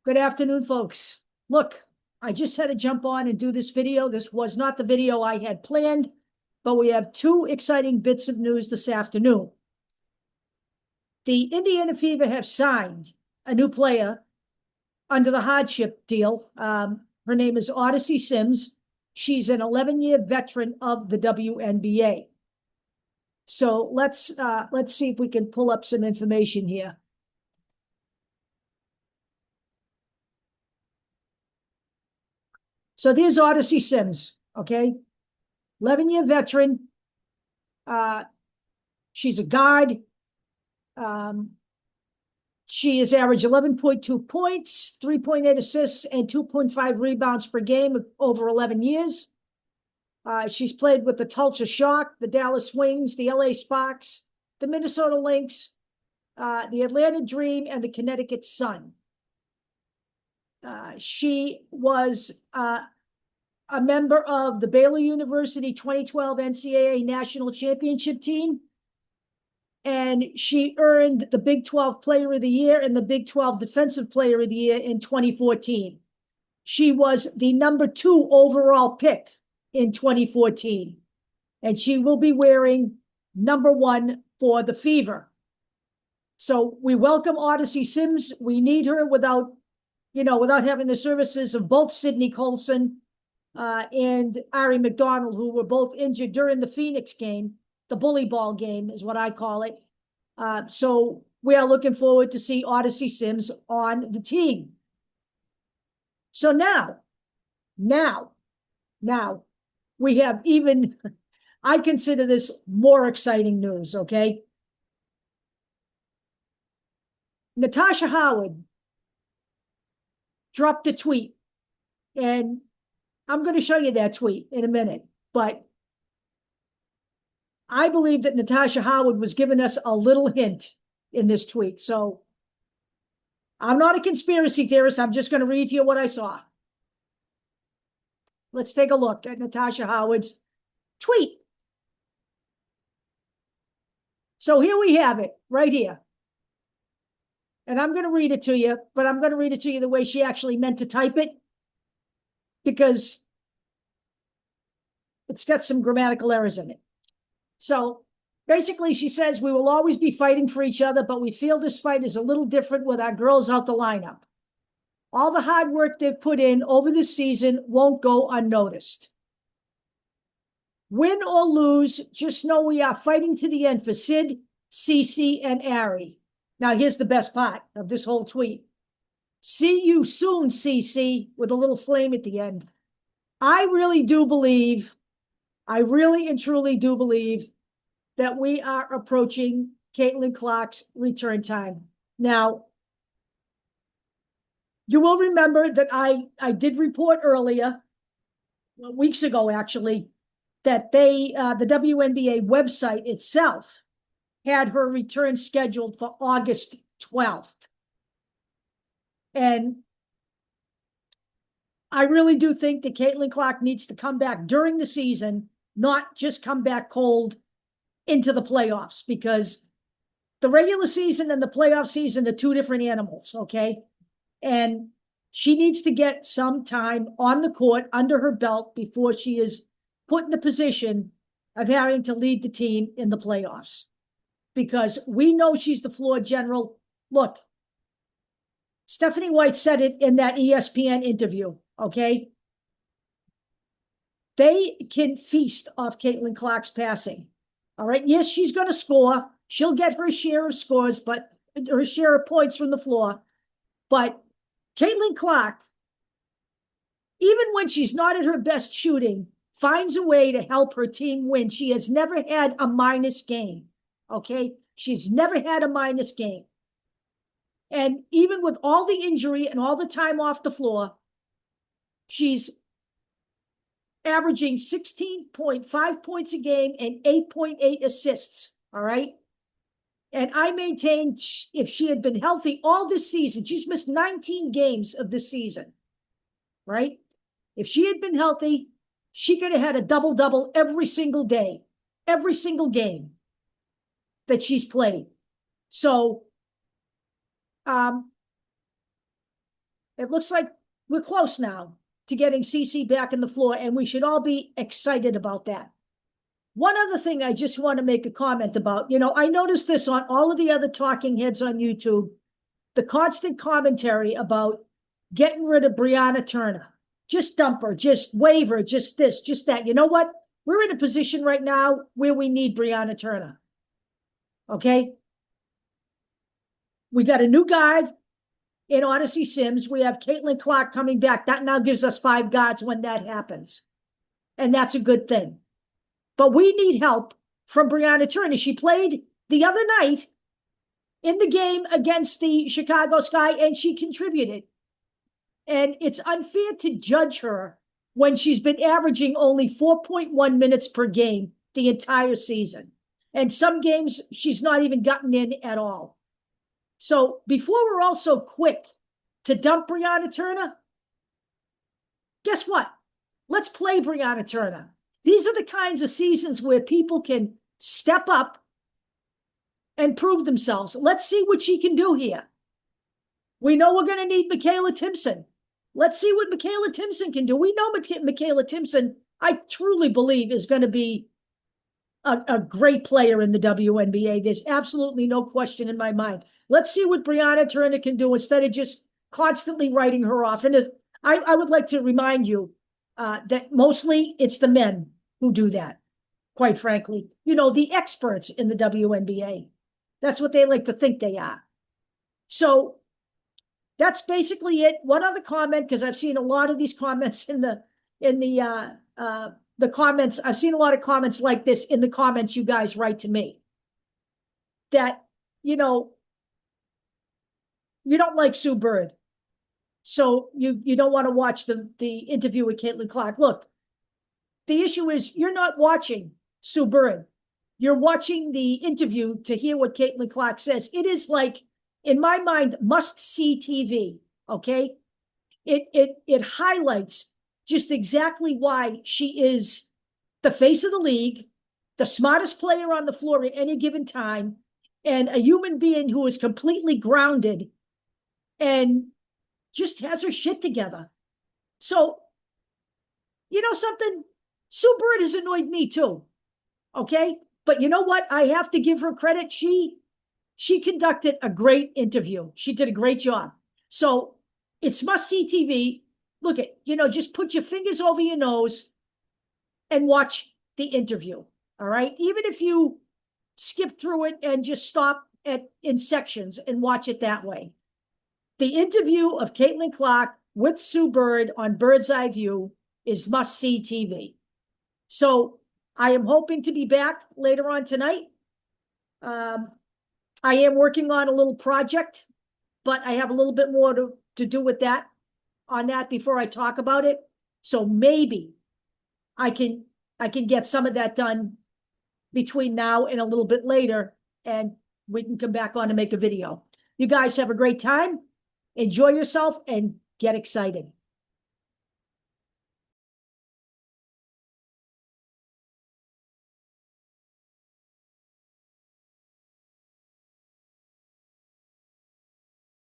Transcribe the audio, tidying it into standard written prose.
Good afternoon, folks. Look, I just had to jump on and do this video. This was not the video I had planned, but we have two exciting bits of news this afternoon. The Indiana Fever have signed a new player under the hardship deal. Her name is Odyssey Sims. She's an 11-year veteran of the WNBA. So let's see if we can pull up some information here. So there's Odyssey Sims, okay? 11-year veteran. She's a guard. She has averaged 11.2 points, 3.8 assists, and 2.5 rebounds per game over 11 years. She's played with the Tulsa Shock, the Dallas Wings, the LA Sparks, the Minnesota Lynx, the Atlanta Dream, and the Connecticut Sun. She was a member of the Baylor University 2012 NCAA National Championship team, and she earned the Big 12 Player of the Year and the Big 12 Defensive Player of the Year in 2014. She was the number 2 overall pick in 2014, and she will be wearing number 1 for the Fever. So we welcome Odyssey Sims. We need her without having the services of both Sydney Colson and Ari McDonald, who were both injured during the Phoenix game. The bully ball game is what I call it. So we are looking forward to see Odyssey Sims on the team. So now we have even, I consider this more exciting news, okay? Natasha Howard dropped a tweet, and I'm going to show you that tweet in a minute, but I believe that Natasha Howard was giving us a little hint in this tweet. So I'm not a conspiracy theorist. I'm just going to read to you what I saw. Let's take a look at Natasha Howard's tweet. So here we have it right here. And I'm going to read it to you, but I'm going to read it to you the way she actually meant to type it, because it's got some grammatical errors in it. So basically she says, we will always be fighting for each other, but we feel this fight is a little different with our girls out the lineup. All the hard work they've put in over this season won't go unnoticed. Win or lose, just know we are fighting to the end for Sid, Cece, and Ari. Now here's the best part of this whole tweet. See you soon, Cece, with a little flame at the end. I really and truly do believe that we are approaching Caitlin Clark's return time. Now, you will remember that I did report earlier, weeks ago actually, that the WNBA website itself had her return scheduled for August 12th. And I really do think that Caitlin Clark needs to come back during the season, not just come back cold into the playoffs, because the regular season and the playoff season are two different animals, okay? And she needs to get some time on the court under her belt before she is put in the position of having to lead the team in the playoffs, because we know she's the floor general. Look, Stephanie White said it in that ESPN interview, okay? They can feast off Caitlin Clark's passing. All right, yes, she's going to score. She'll get her share of scores, but her share of points from the floor. But Caitlin Clark, even when she's not at her best shooting, finds a way to help her team win. She has never had a minus game, okay? She's never had a minus game. And even with all the injury and all the time off the floor, she's averaging 16.5 points a game and 8.8 assists, all right? And I maintain if she had been healthy all this season, she's missed 19 games of this season, right? If she had been healthy, she could have had a double-double every single day, every single game that she's played. So it looks like we're close now to getting CC back in the floor, and we should all be excited about that. One other thing I just want to make a comment about, I noticed this on all of the other talking heads on YouTube, the constant commentary about getting rid of Briana Turner. Just dump her, just waive her, just this, just that. You know what? We're in a position right now where we need Briana Turner. Okay? We got a new guard in Odyssey Sims. We have Caitlin Clark coming back. That now gives us 5 guards when that happens. And that's a good thing. But we need help from Briana Turner. She played the other night in the game against the Chicago Sky, and she contributed. And it's unfair to judge her when she's been averaging only 4.1 minutes per game the entire season. And some games she's not even gotten in at all. So before we're all so quick to dump Briana Turner, guess what? Let's play Briana Turner. These are the kinds of seasons where people can step up and prove themselves. Let's see what she can do here. We know we're going to need Michaela Timpson. Let's see what Michaela Timpson can do. We know Michaela Timpson, I truly believe, is going to be a great player in the WNBA. There's absolutely no question in my mind. Let's see what Briana Turner can do instead of just constantly writing her off. And I would like to remind you that mostly it's the men who do that, quite frankly. The experts in the WNBA. That's what they like to think they are. So that's basically it. One other comment, because I've seen a lot of these comments in the comments. I've seen a lot of comments like this in the comments you guys write to me. That, you don't like Sue Bird. So you don't want to watch the interview with Caitlin Clark. Look, the issue is you're not watching Sue Bird. You're watching the interview to hear what Caitlin Clark says. It is like, in my mind, must-see TV, okay? It highlights just exactly why she is the face of the league, the smartest player on the floor at any given time, and a human being who is completely grounded and just has her shit together. So, you know something? Sue Bird has annoyed me too, okay? But you know what? I have to give her credit. She conducted a great interview. She did a great job. So it's must-see TV. Look at, just put your fingers over your nose and watch the interview, all right? Even if you skip through it and just stop in sections and watch it that way. The interview of Caitlin Clark with Sue Bird on Bird's Eye View is must-see TV. So I am hoping to be back later on tonight. I am working on a little project, but I have a little bit more to do with that before I talk about it. So maybe I can get some of that done between now and a little bit later, and we can come back on and make a video. You guys have a great time. Enjoy yourself and get excited.